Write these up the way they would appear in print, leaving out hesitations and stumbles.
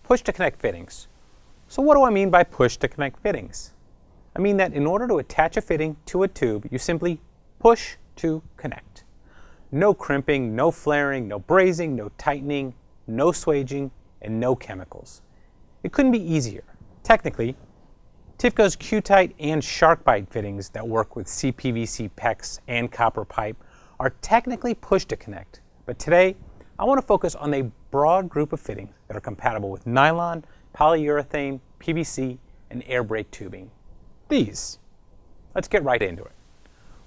PushToConnect Fittings. So what do I mean by PushToConnect Fittings? I mean that in order to attach a fitting to a tube, you simply push to connect. No crimping, no flaring, no brazing, no tightening, no swaging, and no chemicals. It couldn't be easier. Technically, TIFCO's Q-Tight and SharkBite fittings that work with CPVC PEX and copper pipe are technically push-to-connect, but today I want to focus on a broad group of fittings that are compatible with nylon, polyurethane, PVC, and air brake tubing. These. Let's get right into it.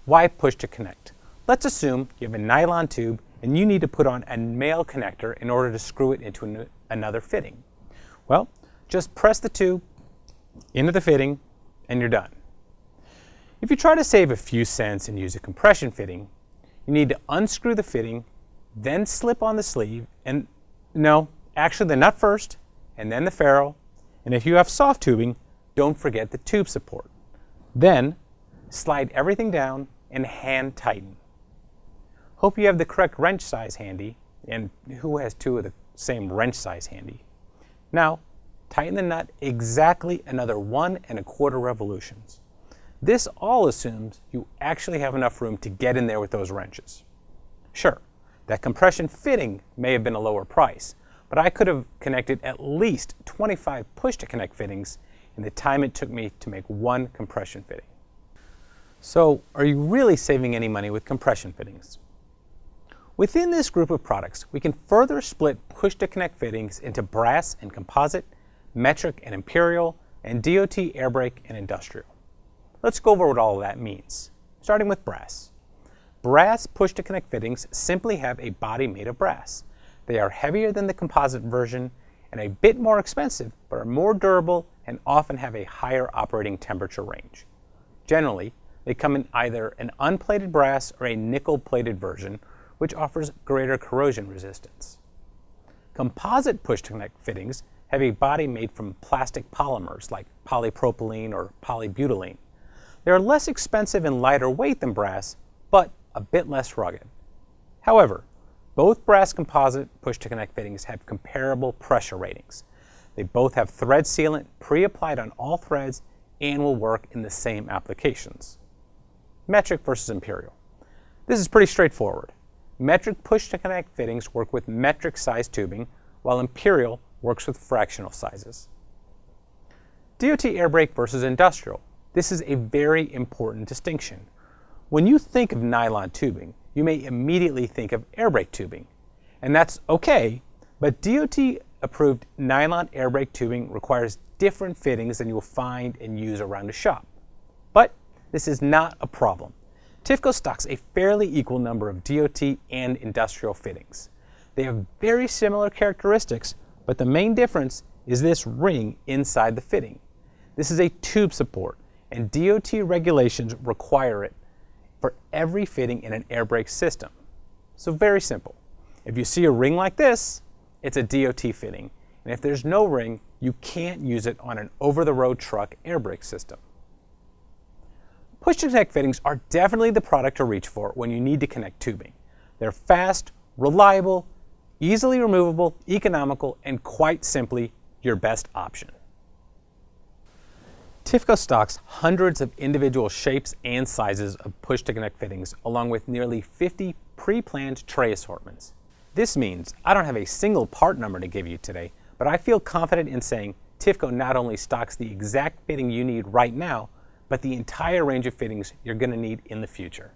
Why push-to-connect? Let's assume you have a nylon tube and you need to put on a male connector in order to screw it into another fitting. Well, just press the tube into the fitting and you're done. If you try to save a few cents and use a compression fitting, you need to unscrew the fitting, then slip on the sleeve, and no, actually the nut first, and then the ferrule, and if you have soft tubing, don't forget the tube support. Then, slide everything down and hand tighten. Hope you have the correct wrench size handy, and who has two of the same wrench size handy? Now, tighten the nut exactly another 1 1/4 revolutions. This all assumes you actually have enough room to get in there with those wrenches. Sure, that compression fitting may have been a lower price, but I could have connected at least 25 push-to-connect fittings in the time it took me to make one compression fitting. So, are you really saving any money with compression fittings? Within this group of products, we can further split push-to-connect fittings into brass and composite, metric and imperial, and DOT, air brake, and industrial. Let's go over what all of that means, starting with brass. Brass push-to-connect fittings simply have a body made of brass. They are heavier than the composite version and a bit more expensive, but are more durable and often have a higher operating temperature range. Generally, they come in either an unplated brass or a nickel-plated version, which offers greater corrosion resistance. Composite push-to-connect fittings have a body made from plastic polymers like polypropylene or polybutylene. They are less expensive and lighter weight than brass, but a bit less rugged. However, both brass composite push-to-connect fittings have comparable pressure ratings. They both have thread sealant pre-applied on all threads and will work in the same applications. Metric versus imperial. This is pretty straightforward. Metric push-to-connect fittings work with metric size tubing, while imperial works with fractional sizes. DOT air brake versus industrial. This is a very important distinction. When you think of nylon tubing, you may immediately think of air brake tubing. And that's okay, but DOT approved nylon air brake tubing requires different fittings than you will find and use around a shop. But this is not a problem. TIFCO stocks a fairly equal number of DOT and industrial fittings. They have very similar characteristics, but the main difference is this ring inside the fitting. This is a tube support, and DOT regulations require it for every fitting in an air brake system. So very simple. If you see a ring like this, it's a DOT fitting, and if there's no ring, you can't use it on an over-the-road truck air brake system. Push-to-connect fittings are definitely the product to reach for when you need to connect tubing. They're fast, reliable, easily removable, economical, and quite simply, your best option. TIFCO stocks hundreds of individual shapes and sizes of push-to-connect fittings, along with nearly 50 pre-planned tray assortments. This means I don't have a single part number to give you today, but I feel confident in saying TIFCO not only stocks the exact fitting you need right now, but the entire range of fittings you're going to need in the future.